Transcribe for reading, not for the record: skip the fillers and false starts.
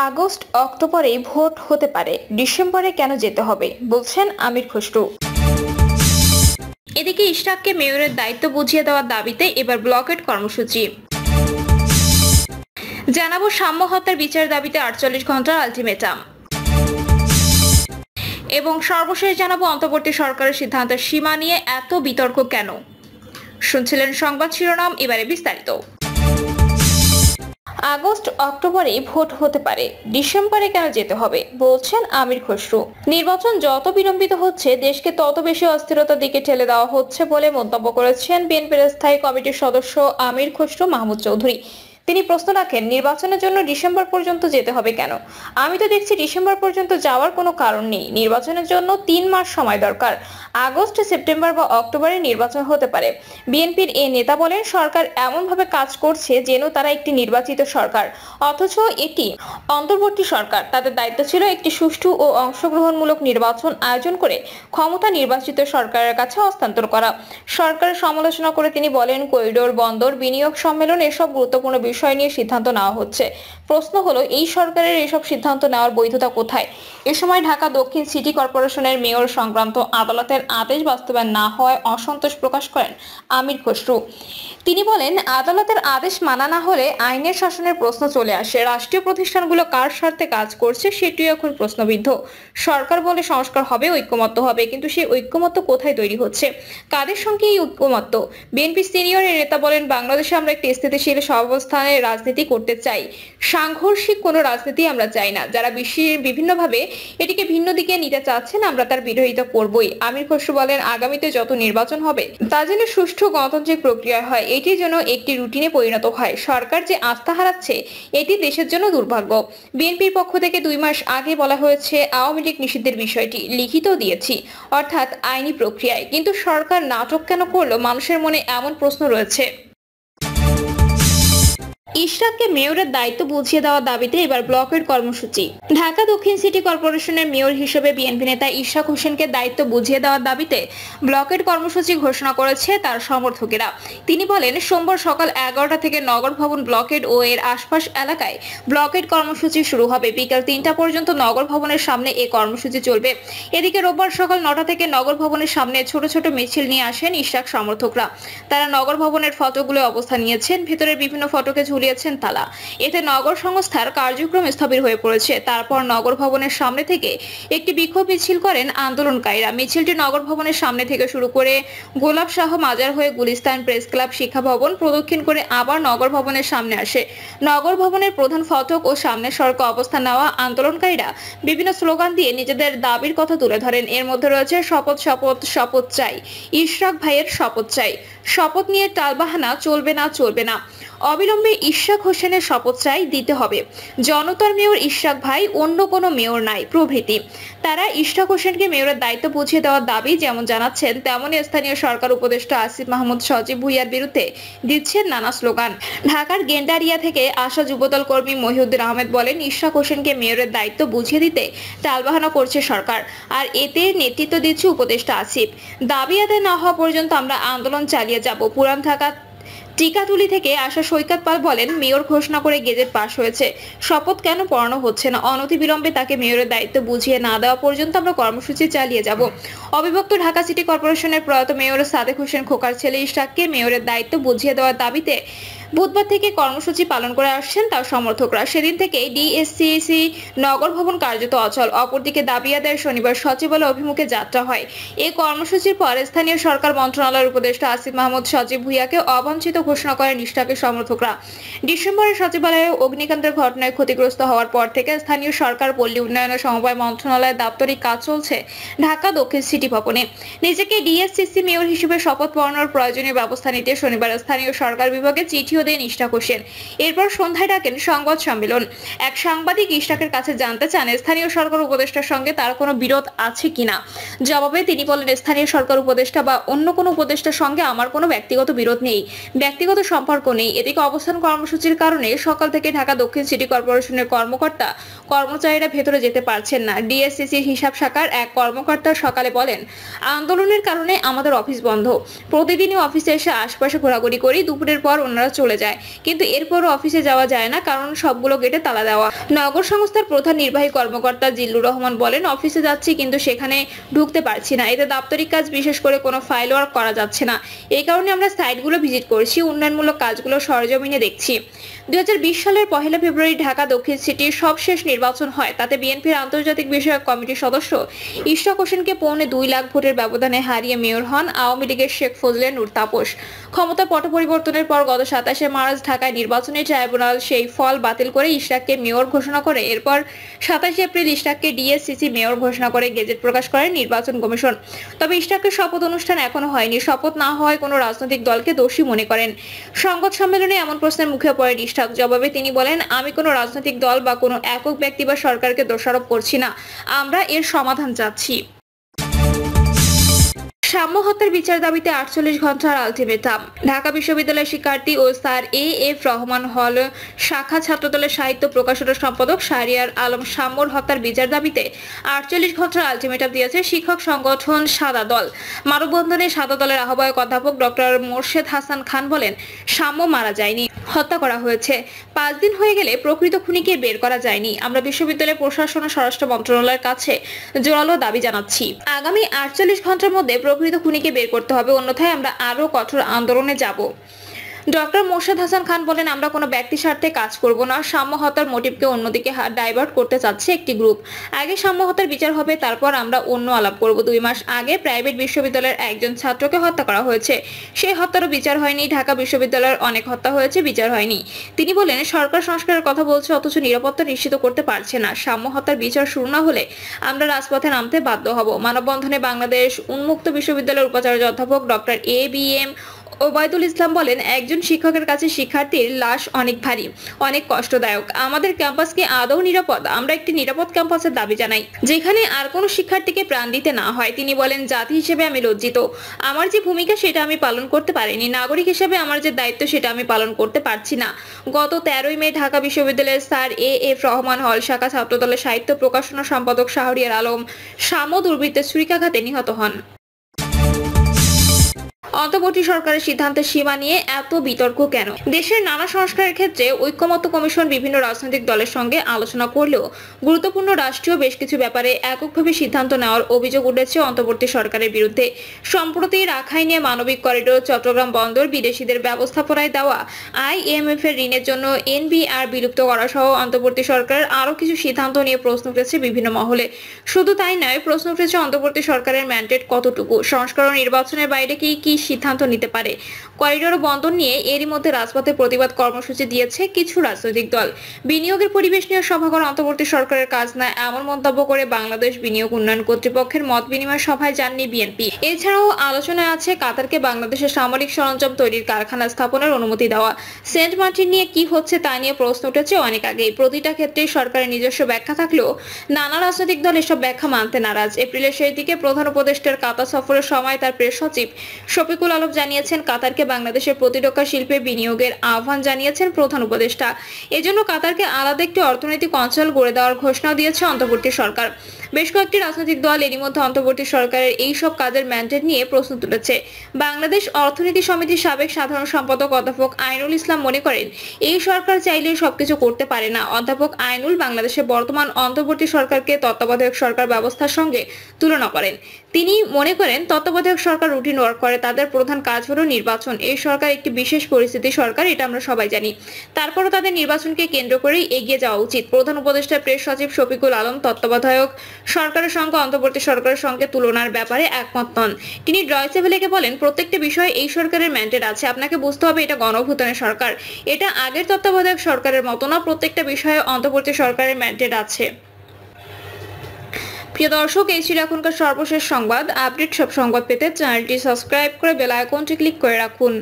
August অক্টোবরেই vote হতে পারে, ডিসেম্বরে কেন যেতে হবে বলছেন আমির খসরু। এদিকে ইশরাককে মেয়রের দায়িত্ব বুঝিয়ে দেওয়ার দাবিতে এবার ব্লকেট কর্মসূচি। জানাবো সাম্য হত্যার বিচার দাবিতে 48 ঘন্টার আলটিমেটাম। এবং সর্বশেষ জানাবো অন্তর্বর্তী সরকারের সিদ্ধান্তের সীমা নিয়ে এত বিতর্ক কেন। শুনছিলেন সংবাদ শিরোনাম, এবারে বিস্তারিত। আগস্ট অক্টোবরেই ভোট হতে পারে, ডিসেম্বরে কেন যেতে হবে বলছেন আমির খসরু। নির্বাচন যত বিলম্বিত হচ্ছে দেশকে তত বেশি অস্থিরতার দিকে ঠেলে দেওয়া হচ্ছে বলে মন্তব্য করেছেন বিএনপির স্থায়ী কমিটির সদস্য আমির খসরু মাহমুদ চৌধুরী। তিনি প্রশ্ন রাখেন, নির্বাচনের জন্য ডিসেম্বর পর্যন্ত যেতে হবে কেন? আমি তো দেখছি ডিসেম্বর পর্যন্ত যাওয়ার কোনো কারণ নেই। নির্বাচনের জন্য 3 মাস সময় দরকার। আগস্ট, সেপ্টেম্বর বা অক্টোবরে নির্বাচন হতে পারে। বিএনপির এই নেতা বলেন, সরকার এমনভাবে কাজ করছে যেন তারা একটি নির্বাচিত সরকার, অথচ এটি অন্তর্বর্তী সরকার। তাদের দায়িত্ব ছিল একটি সুষ্ঠু ও অংশগ্রহণমূলক নির্বাচন আয়োজন করে ক্ষমতা নির্বাচিত সরকারের কাছে হস্তান্তর করা। সরকারের সমালোচনা করে তিনি বলেন, করিডোর, বন্দর, বিনিয়োগ সম্মেলন এসব গুরুত্বপূর্ণ বিষয় নিয়ে সিদ্ধান্ত নেওয়া হচ্ছে। প্রশ্ন হলো, এই সরকারের এসব সিদ্ধান্ত নেওয়ার বৈধতা কোথায়? এ সময় ঢাকা দক্ষিণ সিটি কর্পোরেশনের মেয়র সংক্রান্ত আদালতের আদেশ বাস্তবায়ন না হওয়ায় অসন্তোষ প্রকাশ করেন আমির খসরু। তিনি বলেন, আদালতের আদেশ মানা না হলে আইনের শাসনের প্রশ্ন চলে আসে। রাষ্ট্রীয় প্রতিষ্ঠানগুলো কার স্বার্থে কাজ করছে সেটিও এখন প্রশ্নবিদ্ধ। সরকার বলে সংস্কার হবে, ঐক্যমত্য হবে, কিন্তু সেই ঐক্যমত্য কোথায় তৈরি হচ্ছে? কাদের সঙ্গে এই ঐক্যমত্য? বিএনপি সিনিয়র নেতা বলেন, বাংলাদেশে আমরা একটি স্থিতিশীল সহাবস্থানে রাজনীতি করতে চাই, সাংঘর্ষিক কোনো রাজনীতি আমরা চাই না। যারা বিশ্বের বিভিন্নভাবে এটিকে ভিন্ন দিকে নিতে চাচ্ছেন, আমরা তার বিরোধিতা করবই। আমির খসরু বলেন, আগামীতে যত নির্বাচন হবে তা যেন সুষ্ঠু গণতান্ত্রিক প্রক্রিয়া হয়, এটি যেন একটি রুটিনে পরিণত হয়। সরকার যে আস্থা হারাচ্ছে এটি দেশের জন্য দুর্ভাগ্য। বিএনপির পক্ষ থেকে 2 মাস আগে বলা হয়েছে আওয়ামী লীগ নিষিদ্ধের বিষয়টি লিখিত দিয়েছি, অর্থাৎ আইনি প্রক্রিয়ায়। কিন্তু সরকার নাটক কেন করলো? মানুষের মনে এমন প্রশ্ন রয়েছে। ইশরাককে মেয়রের দায়িত্ব বুঝিয়ে দেওয়ার দাবিতে এবার ব্লকের কর্মসূচি। ঢাকা দক্ষিণ সিটি কর্পোরেশনের মেয়র হিসেবে বিএনপি নেতা ইশরাক হোসেনকে দায়িত্ব বুঝিয়ে দেওয়ার দাবিতে ব্লকের কর্মসূচি ঘোষণা করেছে তার সমর্থকেরা। তিনি বলেন, সোমবার সকাল 11টা থেকে নগর ভবন ব্লকেড ও এর আশপাশ এলাকায় ব্লকেড কর্মসূচি শুরু হবে। বিকাল 3টা পর্যন্ত নগর ভবনের সামনে এই কর্মসূচি চলবে। এদিকে রোববার সকাল 9টা থেকে নগর ভবনের সামনে ছোট ছোট মিছিল নিয়ে আসেন ইশরাক সমর্থকরা। তারা নগর ভবনের ফটকগুলো অবস্থান নিয়েছেন, ভেতরের বিভিন্ন ফটকে ঝুলিয়েছেন তালা। এতে নগর সংস্থার কার্যক্রম স্থবির হয়ে পড়েছে। তারপর নগর ভবনের সামনে থেকে একটি বিক্ষোভ মিছিল করেন আন্দোলনকারীরা। মিছিলটি নগর ভবনের সামনে থেকে শুরু করে গোলাপ শাহ মাজার হয়ে গুলিস্তান প্রেস ক্লাব, শিক্ষা ভবন প্রদক্ষিণ করে আবার নগর ভবনের সামনে আসে। নগর ভবনের প্রধান ফটক ও সামনের সড়কে অবস্থান নেওয়া আন্দোলনকারীরা বিভিন্ন স্লোগান দিয়ে নিজেদের দাবির কথা তুলে ধরেন। এর মধ্যে রয়েছে শপথ শপথ শপথ চাই, ইশরাক ভাইয়ের শপথ চাই, শপথ নিয়ে টালবাহানা চলবে না, চলবে না, অবিলম্বে ইশরাক হোসেনের শপথ চাই, দিতে হবে, জনতার মেয়র ইশরাক ভাই, অন্য কোনো মেয়র নাই, প্রভৃতি। তারা ইশরাক হোসেনকে মেয়রের দায়িত্ব বুঝিয়ে দেওয়ার দাবি যেমন জানাচ্ছেন, তেমনই স্থানীয় সরকার উপদেষ্টা আসিফ মাহমুদ সজীব ভুইয়ার বিরুদ্ধে দিচ্ছেন নানা স্লোগান। ঢাকার গেন্ডারিয়া থেকে আসা যুবদল কর্মী মহিউদ্দিন আহমেদ বলেন, ইশরাক হোসেনকে মেয়রের দায়িত্ব বুঝিয়ে দিতে টালবাহানা করছে সরকার, আর এতে নেতৃত্ব দিচ্ছে উপদেষ্টা আসিফ। দাবি আদায় না হওয়া পর্যন্ত আমরা আন্দোলন চালিয়ে যাব। পুরান ঢাকা টিকাটুলি থেকে আসা সৈকত পাল বলেন, মেয়র ঘোষণা করে গেজেট পাস হয়েছে, শপথ কেন পড়ানো হচ্ছে না? অনতিবিলম্বে তাকে মেয়রের দায়িত্ব বুঝিয়ে না দেওয়া পর্যন্ত আমরা কর্মসূচি চালিয়ে যাব। অবিভক্ত ঢাকা সিটি কর্পোরেশনের প্রয়াত মেয়র সাদেক হোসেন খোকার ছেলে ইশরাককে মেয়রের দায়িত্ব বুঝিয়ে দেওয়ার দাবিতে বুধবার থেকে কর্মসূচি পালন করে আসছেন তার সমর্থকরা। সেদিন থেকে ডিএসসিসি নগর ভবন কার্যত অচল। অপরদিকে দাবি আদায়ের শনিবার সচিবালয় অভিমুখে যাত্রা হয়। এই কর্মসূচির পর স্থানীয় সরকার মন্ত্রণালয়ের উপদেষ্টা আসিফ মাহমুদ সজীব ভুইয়াকে অবাঞ্ছিত ঘোষণা করেন ইশরাকের সমর্থকরা। ডিসেম্বরে সচিবালয়ে অগ্নিকাণ্ডের ঘটনায় ক্ষতিগ্রস্ত হওয়ার পর থেকে স্থানীয় সরকার, পল্লী উন্নয়ন ও সমবায় মন্ত্রণালয়ের দাপ্তরিক কাজ চলছে ঢাকা দক্ষিণ সিটি ভবনে। নিজেকে ডিএসসিসি মেয়র হিসেবে শপথ পড়ানোর প্রয়োজনীয় ব্যবস্থা নিতে শনিবার স্থানীয় সরকার বিভাগে চিঠিও দেন ইশরাক হোসেন। এরপর সন্ধ্যায় ডাকেন সংবাদ সম্মেলন। এক সাংবাদিক ইশরাকের কাছে জানতে চান, স্থানীয় সরকার উপদেষ্টার সঙ্গে তার কোনো বিরোধ আছে কিনা। জবাবে তিনি বলেন, স্থানীয় সরকার উপদেষ্টা বা অন্য কোনো উপদেষ্টার সঙ্গে আমার কোনো ব্যক্তিগত বিরোধ নেই, ব্যক্তিগত সম্পর্ক নেই। এদিকে অবস্থান কর্মসূচির কারণে সকাল থেকে ঢাকা দক্ষিণ সিটি কর্পোরেশনের কর্মকর্তা কর্মচারীরা ভেতরে যেতে পারছেন না। ডিএসসিসির হিসাব শাখার এক কর্মকর্তা সকালে বলেন, আন্দোলনের কারণে আমাদের অফিস বন্ধ, প্রতিদিনই অফিসে এসে আশপাশে ঘোরাঘুরি করি, দুপুরের পর ওনারা চলে যায়, কিন্তু এরপরও অফিসে যাওয়া যায় না, কারণ সবগুলো গেটে তালা দেওয়া। নগর সংস্থার প্রধান নির্বাহী কর্মকর্তা জিল্লুর রহমান বলেন, অফিসে যাচ্ছি কিন্তু সেখানে ঢুকতে পারছি না। এতে দাপ্তরিক কাজ, বিশেষ করে কোনো ফাইল ওয়ার্ক করা যাচ্ছে না। এই কারণে আমরা সাইটগুলো ভিজিট করছি, উন্নয়নমূলক কাজগুলো সরেজমিনে দেখছি। 2020 সালের 1 ফেব্রুয়ারি ঢাকা দক্ষিণ সিটির সবশেষ নির্বাচন হয়। তাতে বিএনপির আন্তর্জাতিক বিষয়ক কমিটির সদস্য ইশরাক হোসেনকে 2.25 লাখ ভোটের ব্যবধানে হারিয়ে মেয়র হন আওয়ামী লীগের শেখ ফজলে নূর তাপস। ক্ষমতা পট পরিবর্তনের পর গত 27 মার্চ ঢাকায় নির্বাচনী ট্রাইব্যুনাল সেই ফল বাতিল করে ইশরাককে মেয়র ঘোষণা করে। এরপর 27 এপ্রিল ইশরাককে ডিএসসিসি মেয়র ঘোষণা করে গেজেট প্রকাশ করেন নির্বাচন কমিশন। তবে ইশরাকের শপথ অনুষ্ঠান এখনো হয়নি। শপথ না হওয়ায় কোনো রাজনৈতিক দলকে দোষী মনে করেন। সংবাদ সম্মেলনে এমন প্রশ্নের মুখে পড়েন ইশরাক। জবাবে তিনি বলেন, আমি কোনো রাজনৈতিক দল বা কোনো একক ব্যক্তি বা সরকারকে দোষারোপ করছি না, আমরা এর সমাধান চাচ্ছি। সাম্য হত্যার বিচার দাবিতে 48 ঘন্টার আলটিমেটাম। ঢাকা বিশ্ববিদ্যালয়ের শিক্ষার্থী ও স্যার এ.এফ. রহমান হল শাখা ছাত্রদলের সাহিত্য প্রকাশনা সম্পাদক শাহরিয়ার আলম সাম্যর হত্যার বিচার দাবিতে 48 ঘন্টার আলটিমেটাম দিয়েছে শিক্ষক সংগঠন সাদা দল। মানববন্ধনে সাদা দলের আহ্বায়ক অধ্যাপক ডক্টর মোর্শেদ হাসান খান বলেন, সাম্য মারা যায়নি, হত্যা করা হয়েছে। 5 দিন হয়ে গেলে প্রকৃত খুনিকে বের করা যায়নি। আমরা বিশ্ববিদ্যালয় প্রশাসন ও স্বরাষ্ট্র মন্ত্রণালয়ের কাছে জোরালো দাবি জানাচ্ছি, আগামী 48 ঘন্টার মধ্যে প্রকৃত খুনিকে বের করতে হবে, অন্যথায় আমরা আরো কঠোর আন্দোলনে যাব। ডক্টর মোর্শেদ হাসান খান বলেন, আমরা কোনো ব্যক্তি স্বার্থে কাজ করব না। সাম্য হত্যার মোটিভকে অন্যদিকে ডাইভার্ট করতে চাচ্ছে একটি গ্রুপ। আগে সাম্য হত্যার বিচার হবে, তারপর আমরা অন্য আলাপ করব। 2 মাস আগে প্রাইভেট বিশ্ববিদ্যালয়ের একজন ছাত্রকে হত্যা করা হয়েছে, সেই হত্যারও বিচার হয়নি। ঢাকা বিশ্ববিদ্যালয়ের অনেক হত্যা হয়েছে, বিচার হয়নি। তিনি বলেন, সরকার সংস্কারের কথা বলছে অথচ নিরাপত্তা নিশ্চিত করতে পারছে না। সাম্য হত্যার বিচার শুরু না হলে আমরা রাজপথে নামতে বাধ্য হব। মানববন্ধনে বাংলাদেশ উন্মুক্ত বিশ্ববিদ্যালয়ের উপাচার্য অধ্যাপক ডক্টর এ.বি.এম. ওবায়দুল ইসলাম বলেন, একজন শিক্ষকের কাছে শিক্ষার্থীর লাশ অনেক ভারী, অনেক কষ্টদায়ক। আমাদের ক্যাম্পাস কি আদৌ নিরাপদ? আমরা একটি নিরাপদ ক্যাম্পাসের দাবি জানাই, যেখানে আর কোনো শিক্ষার্থীকে প্রাণ দিতে না হয়। তিনি বলেন, জাতি হিসেবে আমি লজ্জিত। আমার যে ভূমিকা সেটা আমি পালন করতে পারিনি। নাগরিক হিসেবে আমার যে দায়িত্ব সেটা আমি পালন করতে পারছি না। গত 13 মে ঢাকা বিশ্ববিদ্যালয়ের স্যার এ.এফ. রহমান হল শাখা ছাত্রদলের সাহিত্য প্রকাশনা সম্পাদক শাহরিয়ার আলম সাম্য দুর্বৃত্তের ছুরিকাঘাতে নিহত হন। অন্তর্বর্তী সরকারের সিদ্ধান্তের সীমা নিয়ে এত বিতর্ক কেন? দেশের নানা সংস্কারের ক্ষেত্রে ঐক্যমত্য কমিশন বিভিন্ন রাজনৈতিক দলের সঙ্গে আলোচনা করলেও গুরুত্বপূর্ণ রাষ্ট্রীয় বেশ কিছু ব্যাপারে এককভাবে সিদ্ধান্ত নেওয়ার অভিযোগ উঠেছে অন্তর্বর্তী সরকারের বিরুদ্ধে। সম্প্রতি রাখাইনে মানবিক করিডোর, চট্টগ্রাম বন্দর, বিদেশিদের ব্যবস্থাপনায় দেওয়া IMF এর ঋণের জন্য NBR বিলুপ্ত করা সহ অন্তর্বর্তী সরকারের আরও কিছু সিদ্ধান্ত নিয়ে প্রশ্ন উঠেছে বিভিন্ন মহলে। শুধু তাই নয়, প্রশ্ন উঠেছে অন্তর্বর্তী সরকারের ম্যান্ডেট কতটুকু, সংস্কার ও নির্বাচনের বাইরে কি সিদ্ধান্ত নিতে পারে। করিডোর বন্ধ নিয়ে এরই মধ্যে রাজপথে প্রতিবাদ কর্মসূচি দিয়েছে কিছু রাজনৈতিক দল। বিনিয়োগের পরিবেশ নিয়ে সভাঘর অন্তর্বর্তী সরকারের কাজ না, এমন মন্তব্য করে বাংলাদেশ বিনিয়োগ উন্নয়ন কর্তৃপক্ষের মত বিনিময় সভায় যাননি বিএনপি। এছাড়াও আলোচনায় আছে কাতারকে বাংলাদেশের সামরিক সরঞ্জাম তৈরির কারখানা স্থাপনের অনুমতি দেওয়া। সেন্ট মার্টিন নিয়ে কি হচ্ছে তা নিয়ে প্রশ্ন উঠেছে অনেক আগেই। প্রতিটা ক্ষেত্রে সরকারের নিজস্ব ব্যাখ্যা থাকলেও নানা রাজনৈতিক দল এসব ব্যাখ্যা মানতে নারাজ। এপ্রিলের শেষ দিকে প্রধান উপদেষ্টার কাতার সফরের সময় তার প্রেস সচিব শফিকুল আলম জানিয়েছেন, কাতারকে বাংলাদেশের প্রতিরক্ষা শিল্পে বিনিয়োগের আহ্বান জানিয়েছেন প্রধান উপদেষ্টা। এজন্য কাতারকে আলাদা একটি অর্থনৈতিক অঞ্চল গড়ে দেওয়ার ঘোষণা দিয়েছে অন্তর্বর্তী সরকার। বেশ কয়েকটি রাজনৈতিক দল এরই মধ্যে অন্তর্বর্তী সরকারের এই সব কাজের ম্যান্ডেট নিয়ে প্রশ্ন তুলেছে। বাংলাদেশ অর্থনীতি সমিতির সাবেক সাধারণ সম্পাদক অধ্যাপক আইনুল ইসলাম মনে করেন, এই সরকার চাইলেই সবকিছু করতে পারে না। অধ্যাপক আইনুল বাংলাদেশের বর্তমান অন্তর্বর্তী সরকারকে তত্ত্বাবধায়ক সরকার ব্যবস্থার সঙ্গে তুলনা করেন। তিনি মনে করেন, তত্ত্বাবধায়ক সরকার রুটিন ওয়ার্ক করে, তাদের প্রধান কাজ হলো নির্বাচন। এই সরকার একটি বিশেষ পরিস্থিতি সরকার, এটা আমরা সবাই জানি। তারপরও তাদের নির্বাচনকে কেন্দ্র করেই এগিয়ে যাওয়া উচিত। প্রধান উপদেষ্টা প্রেস সচিব শফিকুল আলম তত্ত্বাবধায়ক সরকারের সঙ্গে অন্তর্বর্তী সরকারের সঙ্গে তুলনার ব্যাপারে একমত নন। তিনি ডয়চে ভেলেকে বলেন, প্রত্যেকটা বিষয়ে এই সরকারের ম্যান্ডেট আছে, আপনাকে বুঝতে হবে এটা গণঅভ্যুত্থানের সরকার, এটা আগের তত্ত্বাবধায়ক সরকারের মতো না। প্রত্যেকটা বিষয়ে অন্তর্বর্তী সরকারের ম্যান্ডেট আছে। প্রিয় দর্শক, এই ছিল এখনকার সর্বশেষ সংবাদ। আপডেট সব সংবাদ পেতে চ্যানেলটি সাবস্ক্রাইব করে বেল আইকনটি ক্লিক করে রাখুন।